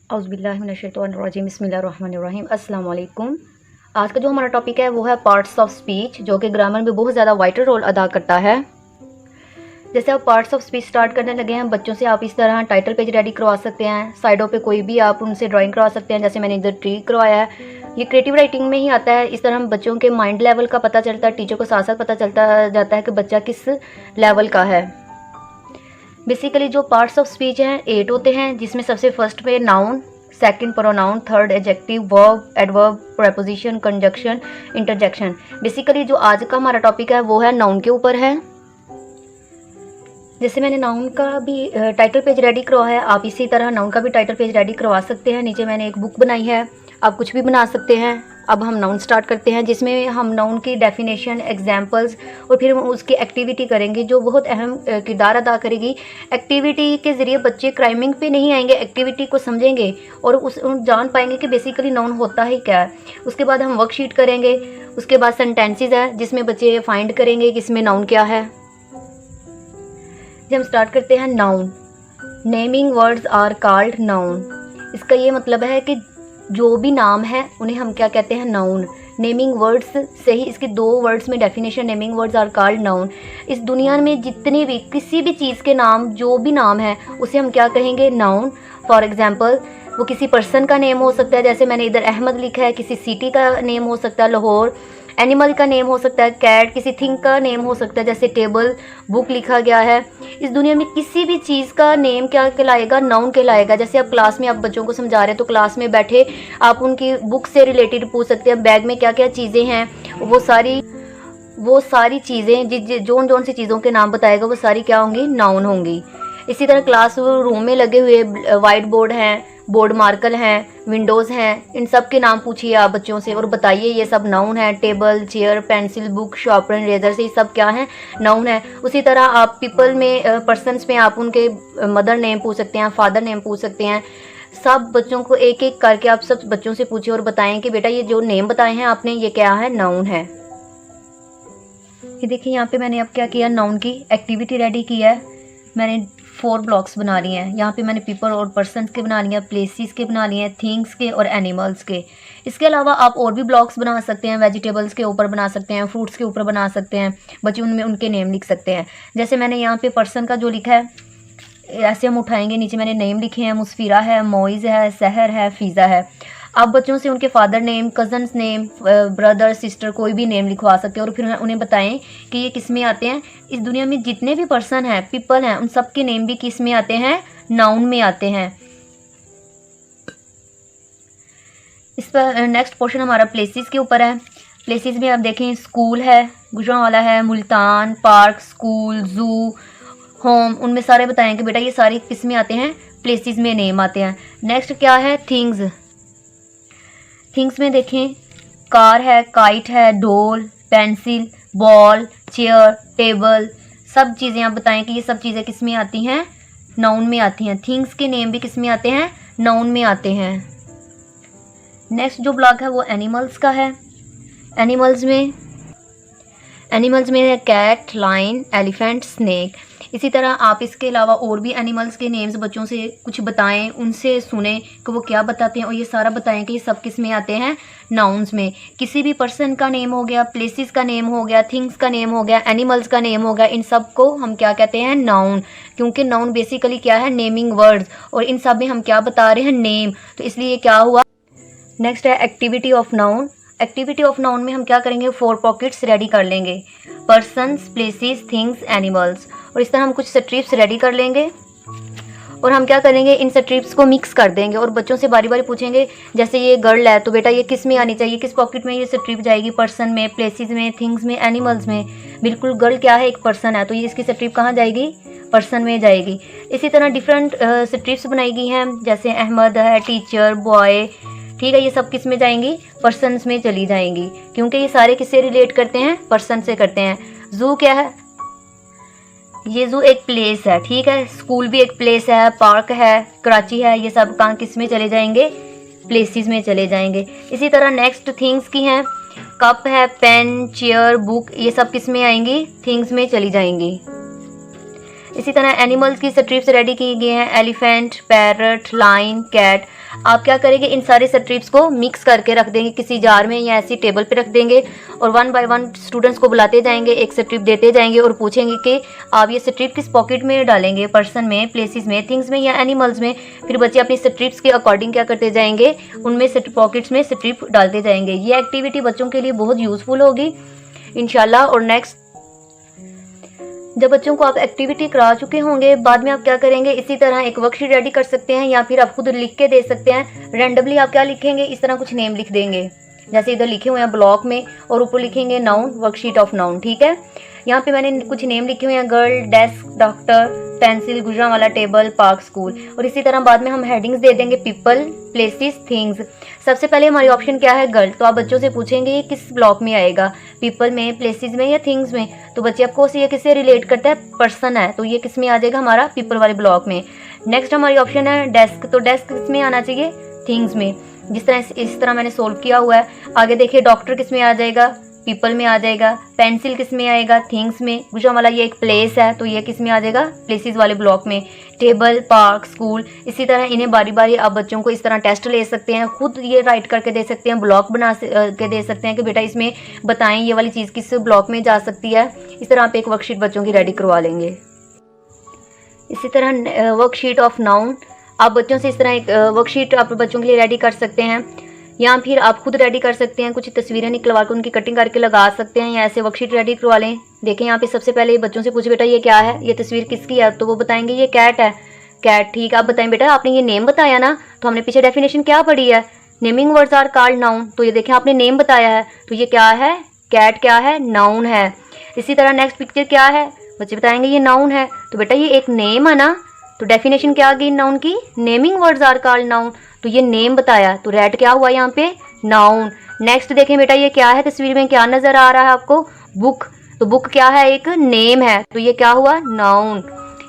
औज़ुबिल्लाहिमिनश्शैतानिर्रजीम बिस्मिल्लाहिर्रहमानिर्रहीम अस्सलाम वालेकुम। आज का जो हमारा टॉपिक है वो है पार्ट्स ऑफ स्पीच, जो कि ग्रामर में बहुत ज़्यादा वाइटल रोल अदा करता है। जैसे आप पार्ट्स ऑफ स्पीच स्टार्ट करने लगे हैं, बच्चों से आप इस तरह टाइटल पेज रेडी करवा सकते हैं। साइडों पे कोई भी आप उनसे ड्राइंग करवा सकते हैं, जैसे मैंने इधर ट्री करवाया है। ये क्रिएटिव राइटिंग में ही आता है। इस तरह हम बच्चों के माइंड लेवल का पता चलता है, टीचर को साथ साथ पता चलता जाता है कि बच्चा किस लेवल का है। बेसिकली जो पार्ट्स ऑफ स्पीच हैं 8 होते हैं, जिसमें सबसे फर्स्ट पे noun, second pronoun, third adjective, verb, adverb, preposition, conjunction, interjection. Basically जो आज का हमारा टॉपिक है वो है नाउन के ऊपर है। जैसे मैंने नाउन का भी टाइटल पेज रेडी करवाया है, आप इसी तरह नाउन का भी टाइटल पेज रेडी करवा सकते हैं। नीचे मैंने एक बुक बनाई है, आप कुछ भी बना सकते हैं। अब हम नाउन स्टार्ट करते हैं, जिसमें हम नाउन की डेफिनेशन, एग्जांपल्स और फिर हम उसकी एक्टिविटी करेंगे, जो बहुत अहम किरदार अदा करेगी। एक्टिविटी के ज़रिए बच्चे क्राइमिंग पे नहीं आएंगे, एक्टिविटी को समझेंगे और जान पाएंगे कि बेसिकली नाउन होता ही क्या है। उसके बाद हम वर्कशीट करेंगे। उसके बाद सेंटेंसेस है, जिसमें बच्चे फाइंड करेंगे कि इसमें नाउन क्या है। जब हम स्टार्ट करते हैं noun, naming words are called noun. इसका ये मतलब है कि जो भी नाम है उन्हें हम क्या कहते हैं, नाउन। नेमिंग वर्ड्स से ही इसके 2 वर्ड्स में definition, naming words are called noun. इस दुनिया में जितने भी किसी भी चीज़ के नाम, जो भी नाम है उसे हम क्या कहेंगे, नाउन। फॉर एग्जांपल वो किसी पर्सन का नेम हो सकता है, जैसे मैंने इधर अहमद लिखा है। किसी सिटी का नेम हो सकता है, लाहौर। एनिमल का नेम हो सकता है, कैट। किसी थिंग का नेम हो सकता है, जैसे टेबल, बुक लिखा गया है। इस दुनिया में किसी भी चीज़ का नेम क्या कहलाएगा, नाउन कहलाएगा। जैसे आप क्लास में आप बच्चों को समझा रहे हैं, तो क्लास में बैठे आप उनकी बुक से रिलेटेड पूछ सकते हैं, बैग में क्या क्या चीज़ें हैं, वो सारी चीज़ें जोन सी चीज़ों के नाम बताएगा, वो सारी क्या होंगी, नाउन होंगी। इसी तरह क्लास रूम में लगे हुए वाइट बोर्ड हैं, बोर्ड मार्कर हैं, विंडोज़ हैं, इन सब के नाम पूछिए आप बच्चों से और बताइए ये सब नाउन है। Table, chair, pencil, book, sharpener, razor से ये सब क्या है, नाउन है। उसी तरह आप पीपल में, पर्सनस में आप उनके मदर नेम पूछ सकते हैं, फादर नेम पूछ सकते हैं। सब बच्चों को एक एक करके आप सब बच्चों से पूछिए और बताएं कि बेटा ये जो नेम बताए हैं आपने, ये क्या है, नाउन है। ये देखिए यहाँ पे मैंने अब क्या किया, नाउन की एक्टिविटी रेडी की है। मैंने 4 ब्लॉक्स बना लिए हैं। यहाँ पे मैंने पीपल और पर्सन्स के बना लिए हैं, प्लेसेस के बना लिए हैं, थिंग्स के और एनिमल्स के। इसके अलावा आप और भी ब्लॉक्स बना सकते हैं, वेजिटेबल्स के ऊपर बना सकते हैं, फ्रूट्स के ऊपर बना सकते हैं। बच्चे उनमें उनके नेम लिख सकते हैं। जैसे मैंने यहाँ पे पर्सन का जो लिखा है, ऐसे हम उठाएंगे, नीचे मैंने नेम लिखे हैं, मुस्फिरा है, मोइज़ है, सहर है, फ़ीज़ा है। आप बच्चों से उनके father name, cousins name, brother, sister, कोई भी नेम लिखवा सकते हैं और फिर उन्हें बताएं कि ये किस में आते हैं। इस दुनिया में जितने भी पर्सन हैं, पीपल हैं, उन सब के नेम भी किस में आते हैं, नाउन में आते हैं। इस पर नेक्स्ट पोर्शन हमारा प्लेसेस के ऊपर है। प्लेसेस में आप देखें, स्कूल है, गुजरांवाला है, Multan, park, school, zoo, home, उनमें सारे बताएं कि बेटा ये सारे किस में आते हैं, प्लेसेस में नेम आते हैं। नेक्स्ट क्या है, थिंग्स। थिंग्स में देखें, कार है, काइट है, डोल, पेंसिल, बॉल, चेयर, टेबल, सब चीज़ें आप बताएं कि ये सब चीज़ें किस में आती हैं, नाउन में आती हैं। थिंग्स के नेम भी किस में आते हैं, नाउन में आते हैं। नेक्स्ट जो ब्लॉक है वो एनिमल्स का है। एनिमल्स में है कैट, लायन, एलिफेंट, स्नेक। इसी तरह आप इसके अलावा और भी एनिमल्स के नेम्स बच्चों से कुछ बताएं, उनसे सुने कि वो क्या बताते हैं और ये सारा बताएं कि ये सब किस में आते हैं, नाउन्स में। किसी भी पर्सन का नेम हो गया, प्लेसेस का नेम हो गया, थिंग्स का नेम हो गया, एनिमल्स का नेम हो गया, इन सब को हम क्या कहते हैं, नाउन। क्योंकि नाउन बेसिकली क्या है, नेमिंग वर्ड्स, और इन सब में हम क्या बता रहे हैं, नेम, तो इसलिए क्या हुआ। नेक्स्ट है activity of noun. Activity of noun में हम क्या करेंगे, 4 पॉकेट्स रेडी कर लेंगे, पर्सन्स, प्लेसेस, थिंग्स, एनिमल्स, और इस तरह हम कुछ स्ट्रिप्स रेडी कर लेंगे और हम क्या करेंगे, इन स्ट्रिप्स को मिक्स कर देंगे और बच्चों से बारी बारी पूछेंगे। जैसे ये गर्ल है तो बेटा ये किस में आनी चाहिए, किस पॉकेट में ये स्ट्रिप जाएगी, पर्सन में, प्लेसेस में, थिंग्स में, एनिमल्स में। बिल्कुल, गर्ल क्या है, एक पर्सन है, तो ये इसकी स्ट्रिप कहाँ जाएगी, पर्सन में जाएगी। इसी तरह डिफरेंट स्ट्रिप्स बनाई गई हैं, जैसे अहमद है, टीचर, बॉय, ठीक है, ये सब किस में जाएंगी, पर्सन्स में चली जाएंगी, क्योंकि ये सारे किससे रिलेट करते हैं, पर्सन से करते हैं। जू क्या है, ये जू एक प्लेस है, ठीक है। स्कूल भी एक प्लेस है, पार्क है, कराची है, ये सब कहाँ किस में चले जाएंगे, प्लेसेस में चले जाएंगे। इसी तरह नेक्स्ट थिंग्स की हैं, कप है, पेन, चेयर, बुक, ये सब किस में आएंगी, थिंग्स में चली जाएंगी। इसी तरह एनिमल्स की स्ट्रिप्स रेडी की गई हैं, एलिफेंट, पैरट, लाइन, कैट। आप क्या करेंगे, इन सारे स्ट्रिप्स को मिक्स करके रख देंगे किसी जार में या ऐसी टेबल पे रख देंगे और 1 बाय 1 स्टूडेंट्स को बुलाते जाएंगे, एक स्ट्रिप देते जाएंगे और पूछेंगे कि आप ये स्ट्रिप किस पॉकेट में डालेंगे, पर्सन में, प्लेसेस में, थिंग्स में या एनिमल्स में। फिर बच्चे अपनी स्ट्रिप्स के अकॉर्डिंग क्या करते जाएंगे, उनमें पॉकेट्स में स्ट्रिप डालते जाएंगे। ये एक्टिविटी बच्चों के लिए बहुत यूजफुल होगी इंशाल्लाह। और नेक्स्ट, जब बच्चों को आप एक्टिविटी करा चुके होंगे, बाद में आप क्या करेंगे, इसी तरह एक वर्कशीट रेडी कर सकते हैं या फिर आप खुद लिख के दे सकते हैं। रैंडमली आप क्या लिखेंगे, इस तरह कुछ नेम लिख देंगे, जैसे इधर लिखे हुए हैं ब्लॉक में, और ऊपर लिखेंगे नाउन, वर्कशीट ऑफ नाउन। ठीक है, यहाँ पे मैंने कुछ नेम लिखे हुए हैं, girl, desk, doctor, pencil, Gujranwala table, park, school. और इसी तरह बाद में हम हेडिंग्स दे देंगे, पीपल, प्लेसेस, थिंग्स। सबसे पहले हमारी ऑप्शन क्या है, गर्ल। तो आप बच्चों से पूछेंगे ये किस ब्लॉक में आएगा, पीपल में, प्लेसेस में या थिंग्स में। तो बच्चे आपको ये किससे रिलेट करता है, पर्सन है, तो ये किस में आ जाएगा, हमारा पीपल वाले ब्लॉक में। नेक्स्ट हमारी ऑप्शन है डेस्क। तो डेस्क किस में आना चाहिए, थिंग्स में। इस तरह मैंने सोल्व किया हुआ है। आगे देखिए, डॉक्टर किस में आ जाएगा, पीपल में आ जाएगा। पेंसिल किस में आएगा, थिंग्स में। गुजरांवाला ये एक प्लेस है, तो ये किस में आ जाएगा, प्लेसेस वाले ब्लॉक में। Table, park, school. इसी तरह इन्हें बारी बारी आप बच्चों को इस तरह टेस्ट ले सकते हैं, खुद ये राइट करके दे सकते हैं, ब्लॉक बना के दे सकते हैं कि बेटा इसमें बताएं ये वाली चीज़ किस ब्लॉक में जा सकती है। इस तरह आप एक वर्कशीट बच्चों की रेडी करवा लेंगे। इसी तरह वर्कशीट ऑफ नाउन, आप बच्चों से इस तरह एक वर्कशीट आप बच्चों के लिए रेडी कर सकते हैं, या फिर आप खुद रेडी कर सकते हैं। कुछ तस्वीरें निकलवा के उनकी कटिंग करके लगा सकते हैं, या ऐसे वर्कशीट रेडी करवा लें। देखें यहाँ पे सबसे पहले बच्चों से पूछे, बेटा ये क्या है, ये तस्वीर किसकी है, तो वो बताएंगे ये कैट है। कैट, ठीक है। आप बताएं बेटा, आपने ये नेम बताया ना, तो हमने पीछे डेफिनेशन क्या पढ़ी है, naming words are called noun. तो ये देखें आपने नेम बताया है, तो ये क्या है, कैट क्या है, नाउन है। इसी तरह नेक्स्ट पिक्चर क्या है, बच्चे बताएंगे ये नाउन है। तो बेटा ये एक नेम है ना, तो डेफिनेशन क्या आ गई नाउन की, naming words are called noun. तो ये नेम बताया, तो रेड क्या हुआ यहाँ पे, नाउन। नेक्स्ट देखें बेटा, ये क्या है, तस्वीर में क्या नजर आ रहा है आपको, बुक। तो बुक क्या है, एक नेम है, तो ये क्या हुआ, नाउन।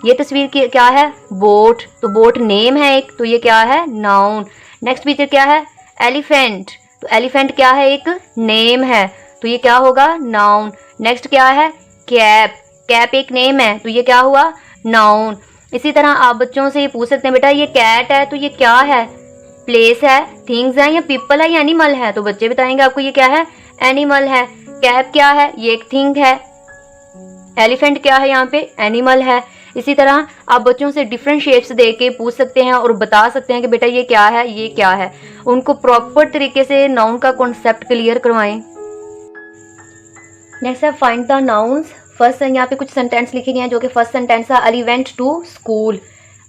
ये तस्वीर की क्या है, बोट। तो बोट नेम है एक, तो ये क्या है, नाउन। नेक्स्ट पिक्चर क्या है, एलिफेंट। तो एलिफेंट क्या है, एक नेम है, तो ये क्या होगा, नाउन। नेक्स्ट क्या है, कैप। कैप एक नेम है, तो ये क्या हुआ, नाउन। इसी तरह आप बच्चों से ये पूछ सकते हैं, बेटा ये कैट है, तो ये क्या है, प्लेस है, थिंग्स है, या पीपल है, या एनिमल है। तो बच्चे बताएंगे आपको ये क्या है, एनिमल है। कैप क्या है, ये एक थिंग है। एलिफेंट क्या है, यहाँ पे एनिमल है। इसी तरह आप बच्चों से डिफरेंट शेप्स दे के पूछ सकते हैं और बता सकते हैं कि बेटा ये क्या है, ये क्या है। उनको प्रॉपर तरीके से नाउन का कॉन्सेप्ट क्लियर करवाएं। नेक्स्ट है फाइंड द नाउन्स। फर्स्ट यहाँ पे कुछ सेंटेंस लिखे गए हैं, जो कि फर्स्ट सेंटेंस है, Ali went to school.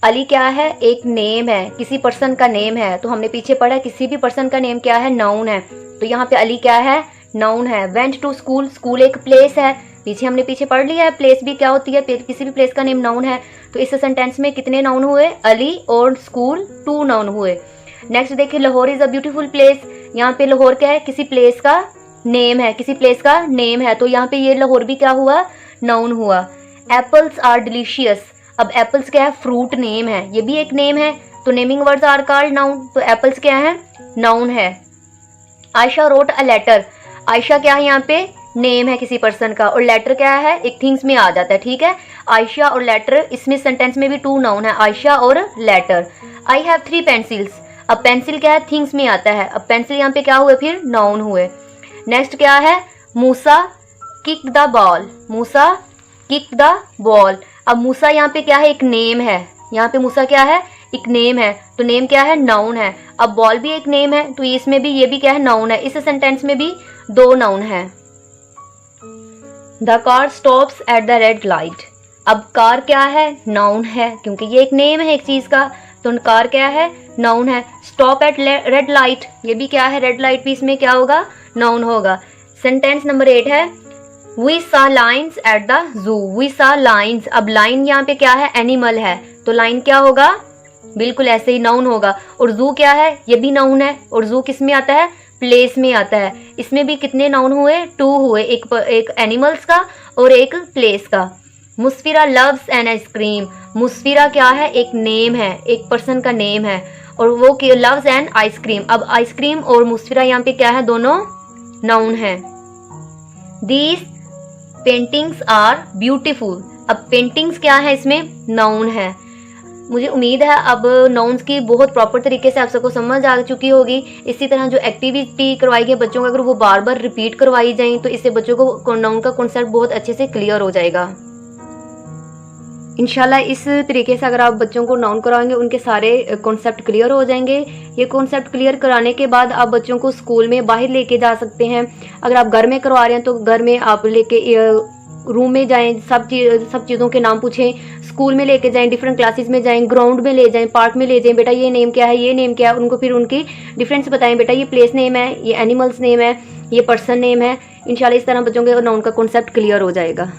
Ali क्या है, एक नेम है, किसी पर्सन का नेम है। तो हमने पीछे पढ़ा किसी भी पर्सन का नेम क्या है, नाउन है। तो यहाँ पे अली क्या है, नाउन है। वेंट टू स्कूल, स्कूल एक प्लेस है, पीछे पढ़ लिया है, प्लेस भी क्या होती है, किसी भी प्लेस का नेम नाउन है। तो इस सेंटेंस में कितने नाउन हुए, अली और स्कूल 2 नाउन हुए। नेक्स्ट देखिए, Lahore is a beautiful place. यहाँ पे लाहौर क्या है, किसी प्लेस का नेम है, किसी प्लेस का नेम है। तो यहाँ पे ये लाहौर भी क्या हुआ, नाउन हुआ। Apples are delicious. अब एप्पल्स क्या है, फ्रूट नेम है, ये भी एक नेम है, तो naming words are called noun. तो एप्पल्स क्या है, नाउन है। Ayesha wrote a letter. Ayesha क्या है, यहाँ पे नेम है किसी पर्सन का, और लेटर क्या है, एक थिंग्स में आ जाता है। ठीक है, आयशा और लेटर, इसमें सेंटेंस में भी 2 नाउन है, आयशा और लेटर। I have 3 pencils. अब पेंसिल क्या है, थिंग्स में आता है, अब पेंसिल यहाँ पे क्या हुए, फिर नाउन हुए। नेक्स्ट क्या है, Musa kick the ball. Musa kick the ball. अब मूसा यहाँ पे क्या है, एक नेम है, यहाँ पे मूसा क्या है, एक नेम है, तो नेम क्या है, नाउन है। अब बॉल भी एक नेम है, तो इसमें भी ये भी क्या है, नाउन है। इस सेंटेंस में भी 2 नाउन है। The car stops at the red light. अब कार क्या है, नाउन है, क्योंकि ये एक नेम है एक चीज का, तो कार क्या है, नाउन है। स्टॉप एट रेड लाइट, ये भी क्या है, रेड लाइट भी इसमें क्या होगा, नाउन होगा। सेंटेंस नंबर 8 है, we saw lions at the zoo. We saw lions. अब लाइन यहाँ पे क्या है, एनिमल है, तो लाइन क्या होगा, बिल्कुल ऐसे ही नाउन होगा। और जू क्या है, ये भी नाउन है, और जू किस में आता है, प्लेस में आता है। इसमें भी कितने नाउन हुए, 2 हुए, एक एनिमल्स का और एक प्लेस का। Musfira loves an ice cream. Musfira क्या है, एक नेम है, एक पर्सन का नेम है, और वो लव्स एन आइसक्रीम। अब आइसक्रीम और मुस्फिरा यहाँ पे क्या है, दोनों नाउन है। These paintings are beautiful. अब पेंटिंग्स क्या है, इसमें नाउन है। मुझे उम्मीद है अब नाउन्स की बहुत प्रॉपर तरीके से आप सबको समझ आ चुकी होगी। इसी तरह जो एक्टिविटी करवाई गई बच्चों को, अगर वो बार बार रिपीट करवाई जाए तो इससे बच्चों को नाउन का कॉन्सेप्ट बहुत अच्छे से क्लियर हो जाएगा। इंशाल्लाह इस तरीके से अगर आप बच्चों को नाउन कराएंगे उनके सारे कॉन्सेप्ट क्लियर हो जाएंगे। ये कॉन्सेप्ट क्लियर कराने के बाद आप बच्चों को स्कूल में बाहर लेके जा सकते हैं। अगर आप घर में करवा रहे हैं तो घर में आप लेके रूम में जाएं, सब चीज़ों के नाम पूछें, स्कूल में लेके जाएं, डिफरेंट क्लासेस में जाएं, ग्राउंड में ले जाएं, पार्क में ले जाएं, बेटा ये नेम क्या है, ये नेम क्या है, उनको फिर उनकी डिफरेंस बताएं, बेटा ये प्लेस नेम है, ये एनिमल्स नेम है, ये पर्सन नेम है। इंशाल्लाह इस तरह बच्चों के नाउन का कॉन्सेप्ट क्लियर हो जाएगा।